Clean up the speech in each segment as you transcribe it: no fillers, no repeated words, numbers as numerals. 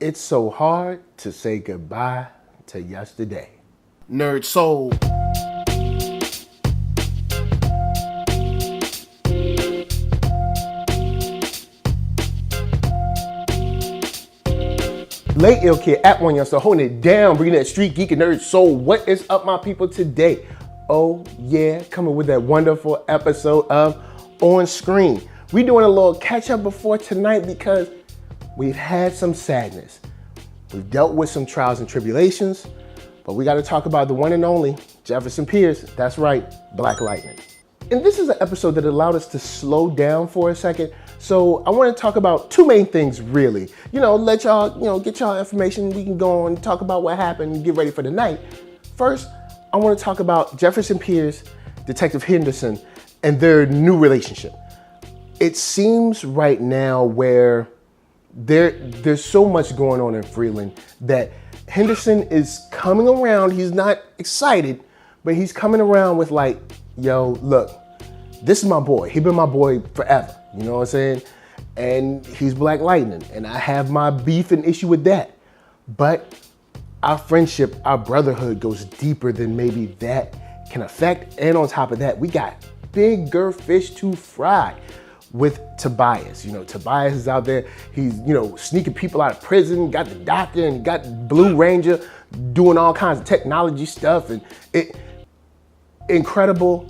It's so hard to say goodbye to yesterday. NERDSoul. Late Ill Kid at OneYoungsta, holding it down, bringing that StreetGeek and NERDSoul. What is up, my people, today? Oh yeah, coming with that wonderful episode of On Screen. We doing a little catch up before tonight because we've had some sadness. We've dealt with some trials and tribulations, but we got to talk about the one and only Jefferson Pierce. That's right, Black Lightning. And this is an episode that allowed us to slow down for a second. So I want to talk about two main things, really. Let y'all, get y'all information. We can go on and talk about what happened and get ready for the night. First, I want to talk about Jefferson Pierce, Detective Henderson, and their new relationship. It seems right now where there's so much going on in Freeland that Henderson is coming around. He's not excited, but he's coming around with like, yo, look, this is my boy. He's been my boy forever. You know what I'm saying? And he's Black Lightning, and I have my beef and issue with that. But our friendship, our brotherhood goes deeper than maybe that can affect. And on top of that, we got bigger fish to fry with Tobias. Tobias is out there. He's, sneaking people out of prison, got the doctor and got Blue Ranger doing all kinds of technology stuff, and incredible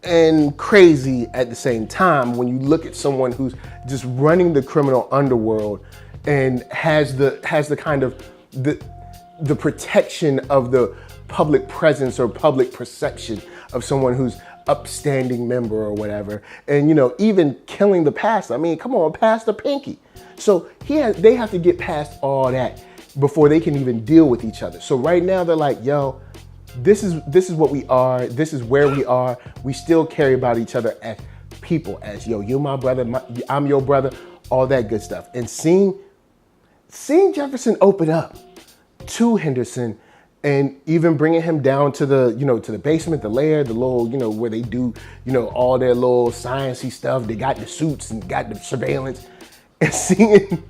and crazy at the same time when you look at someone who's just running the criminal underworld and has the kind of the protection of the public presence or public perception of someone who's upstanding member or whatever, and even killing the pastor. I mean, come on, Pastor Pinky. So they have to get past all that before they can even deal with each other. So right now they're like, yo, this is what we are. This is where we are. We still care about each other as people, as yo, you're my brother, I'm your brother, all that good stuff. And seeing Jefferson open up to Henderson and even bringing him down to the, to the basement, the lair, the little, where they do, all their little sciencey stuff. They got the suits and got the surveillance, and seeing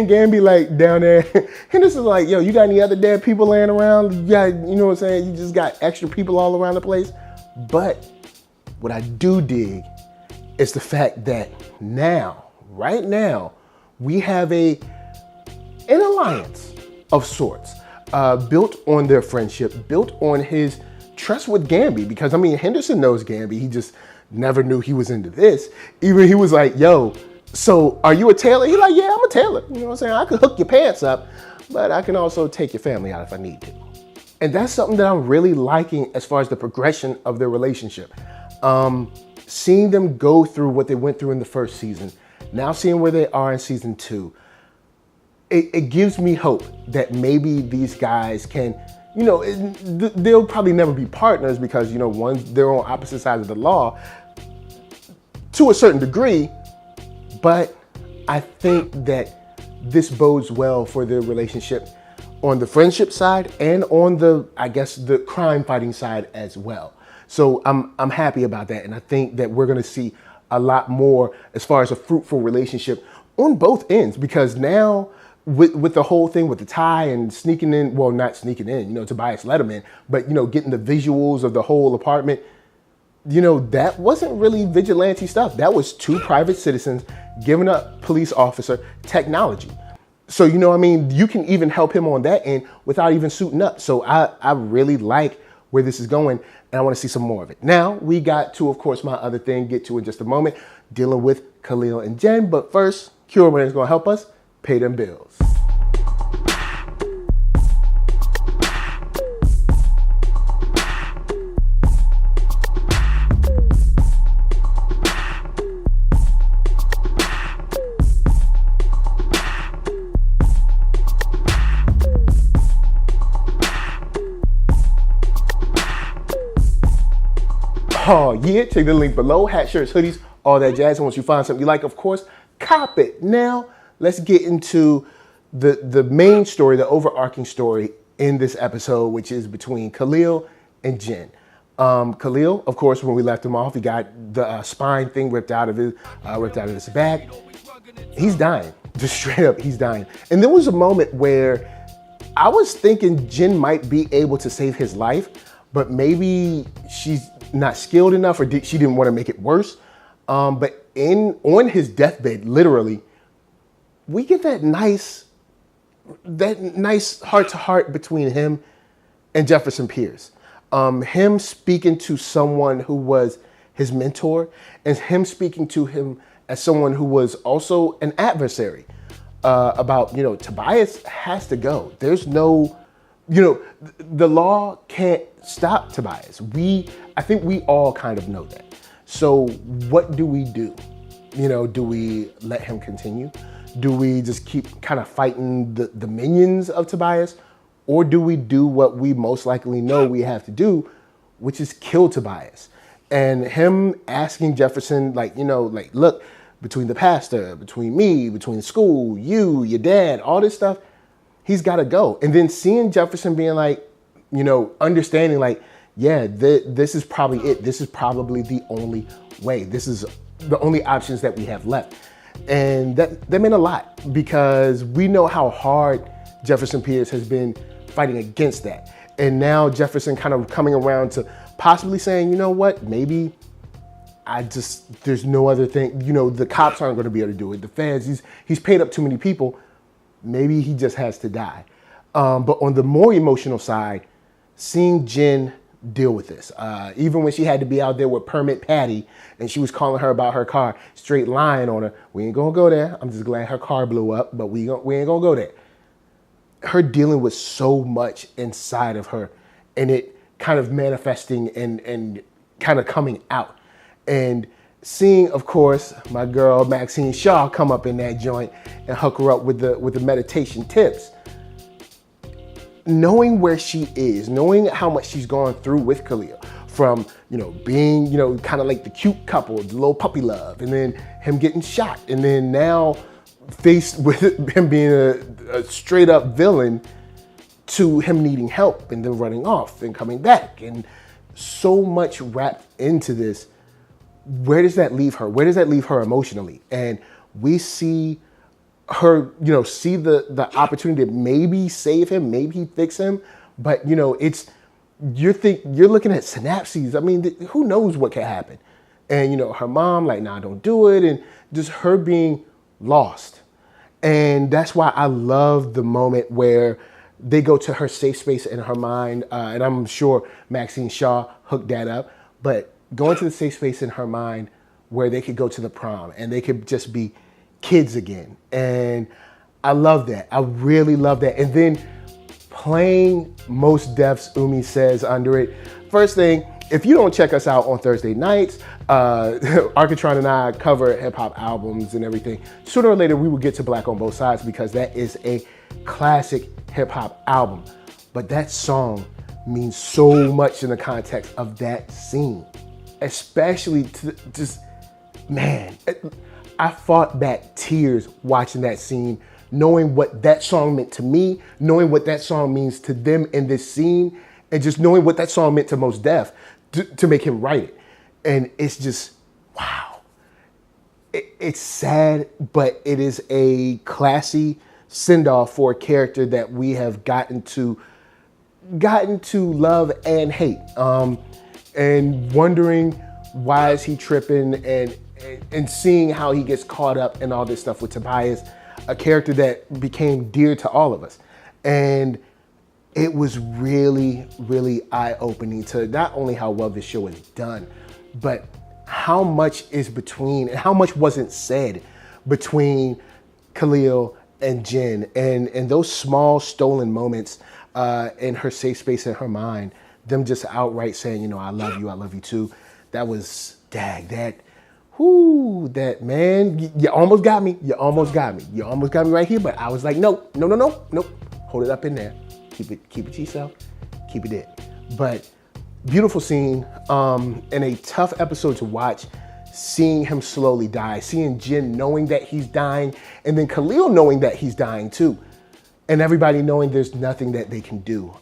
Gamby like down there, Henderson's like, yo, you got any other dead people laying around? You got, you know what I'm saying? You just got extra people all around the place. But what I do dig is the fact that right now, we have an alliance of sorts, built on their friendship, built on his trust with Gamby. Because I mean, Henderson knows Gamby. He just never knew he was into this. Even he was like, yo, so are you a tailor? He's like, yeah, I'm a tailor. You know what I'm saying? I could hook your pants up, but I can also take your family out if I need to. And that's something that I'm really liking as far as the progression of their relationship. Seeing them go through what they went through in the first season, now seeing where they are in season 2, it gives me hope that maybe these guys can, they'll probably never be partners because, they're on opposite sides of the law to a certain degree. But I think that this bodes well for their relationship on the friendship side and on the crime fighting side as well. So I'm happy about that. And I think that we're going to see a lot more as far as a fruitful relationship on both ends, because now with the whole thing with the tie and sneaking in, well, not sneaking in, Tobias let him in, but, getting the visuals of the whole apartment, that wasn't really vigilante stuff. That was 2 private citizens giving a police officer technology. So, you can even help him on that end without even suiting up. So I really like where this is going, and I want to see some more of it. Now, we got to, of course, my other thing, get to in just a moment, dealing with Khalil and Jen. But first, KURO Brand is going to help us pay them bills. Oh yeah, check the link below. Hat, shirts, hoodies, all that jazz. And once you find something you like, of course, cop it. Now, let's get into the main story, the overarching story in this episode, which is between Khalil and Jen. Khalil, of course, when we left him off, he got the spine thing ripped out of his back. He's dying. Just straight up, he's dying. And there was a moment where I was thinking Jin might be able to save his life, but maybe she's not skilled enough, or she didn't want to make it worse. But on his deathbed, literally, we get that nice heart-to-heart between him and Jefferson Pierce. Him speaking to someone who was his mentor, and him speaking to him as someone who was also an adversary, about, Tobias has to go. There's no, the law can't stop Tobias. I think we all kind of know that. So what do we do? Do we let him continue? Do we just keep kind of fighting the minions of Tobias? Or do we do what we most likely know we have to do, which is kill Tobias? And him asking Jefferson, look, between the pastor, between me, between school, you, your dad, all this stuff, he's got to go. And then seeing Jefferson being understanding this is probably it. This is probably the only way. This is the only options that we have left. And that meant a lot, because we know how hard Jefferson Pierce has been fighting against that. And now Jefferson kind of coming around to possibly saying, maybe there's no other thing. The cops aren't going to be able to do it. The feds, he's paid up too many people. Maybe he just has to die. But on the more emotional side, seeing Jen deal with this, even when she had to be out there with Permit Patty and she was calling her about her car, straight lying on her. We ain't gonna go there. I'm just glad her car blew up, but we ain't gonna go there. Her dealing with so much inside of her, and it kind of manifesting and kind of coming out. And seeing, of course, my girl Maxine Shaw come up in that joint and hook her up with the meditation tips. Knowing where she is, knowing how much she's gone through with Khalil, from being kind of like the cute couple, the little puppy love, and then him getting shot, and then now faced with him being a straight up villain, to him needing help and then running off and coming back, and so much wrapped into this. Where does that leave her? Where does that leave her emotionally? And we see her, see the opportunity to maybe save him, maybe fix him, but it's you're looking at synapses. I mean, who knows what can happen? And her mom nah, don't do it, and just her being lost. And that's why I love the moment where they go to her safe space in her mind, and I'm sure Maxine Shaw hooked that up, but going to the safe space in her mind where they could go to the prom and they could just be kids again. And I love that. I really love that. And then playing Most Def's Umi Says under it. First thing, if you don't check us out on Thursday nights, Architron and I cover hip hop albums and everything. Sooner or later, we will get to Black on Both Sides, because that is a classic hip hop album. But that song means so much in the context of that scene. Especially to just, man, I fought back tears watching that scene, knowing what that song meant to me, knowing what that song means to them in this scene, and just knowing what that song meant to Mos Def to make him write it. And it's just, wow. It's sad, but it is a classy send-off for a character that we have gotten to love and hate. And wondering why is he tripping, and seeing how he gets caught up in all this stuff with Tobias, a character that became dear to all of us. And it was really, really eye-opening to not only how well this show is done, but how much is between, and how much wasn't said between Khalil and Jen, and those small stolen moments in her safe space in her mind, them just outright saying, I love you too. That was, that man, you almost got me. You almost got me right here. But I was like, nope. Hold it up in there. Keep it to yourself. Keep it in. But beautiful scene, and a tough episode to watch, seeing him slowly die, seeing Jin knowing that he's dying, and then Khalil knowing that he's dying too. And everybody knowing there's nothing that they can do.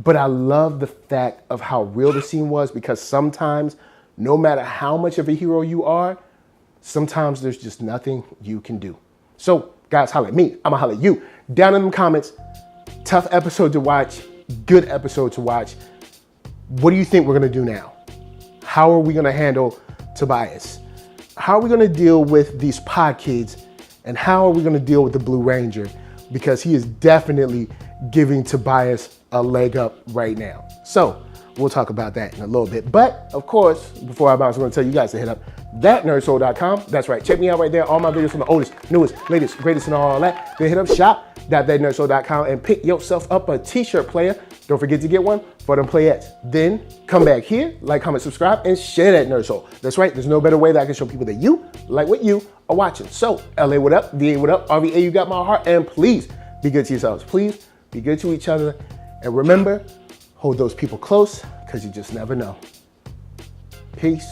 But I love the fact of how real the scene was, because sometimes, no matter how much of a hero you are, sometimes there's just nothing you can do. So guys, holla at me, I'ma holla at you. Down in the comments, tough episode to watch, good episode to watch. What do you think we're gonna do now? How are we gonna handle Tobias? How are we gonna deal with these pod kids? And how are we gonna deal with the Blue Ranger? Because he is definitely giving Tobias a leg up right now. So we'll talk about that in a little bit. But of course, before I bounce, I'm gonna tell you guys to hit up ThatNERDSoul.com. That's right, check me out right there. All my videos from the oldest, newest, latest, greatest, and all that. Then hit up shop.ThatNERDSoul.com and pick yourself up a t-shirt, player. Don't forget to get one for them playettes. Then come back here, like, comment, subscribe, and share that Nerd Soul. That's right, there's no better way that I can show people that you like what you are watching. So, LA, what up? VA, what up? RVA, you got my heart. And please be good to yourselves. Please be good to each other. And remember, hold those people close, because you just never know. Peace.